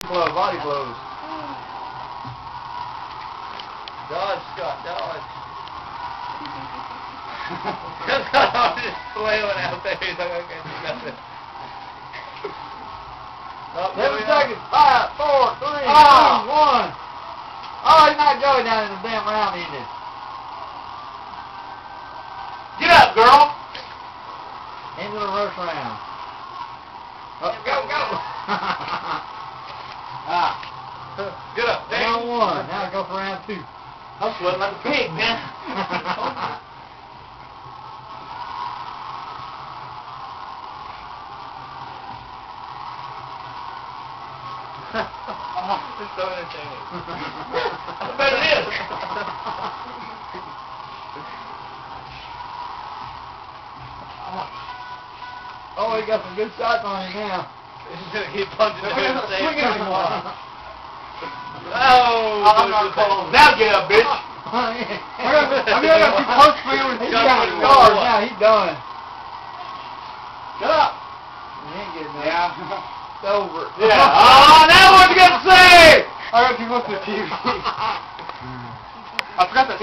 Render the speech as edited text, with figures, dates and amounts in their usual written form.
Body blows. Dodge, Scott, dodge. I'm just flailing out there. He's like, I can't do nothing. 7 seconds. 5, 4, 3, 2, 1. Oh, he's not going down in the damn round ended. Get up, girl. Into the rush round. Oh, go, go. Get up. Round 1. Now go for round 2. I'm sweating like a pig, man. It's so entertaining. I bet it is. Oh, he got some good shots on him now. He's gonna keep punching the head and saying, Swing anymore. Oh, I'm not calling. Now get up, bitch. I mean, I got two punch me with he's got scars now. He's done. Get up. He ain't getting that. Yeah. It's over. Yeah. Oh, now what you gonna say? I got too much to TV. I forgot that.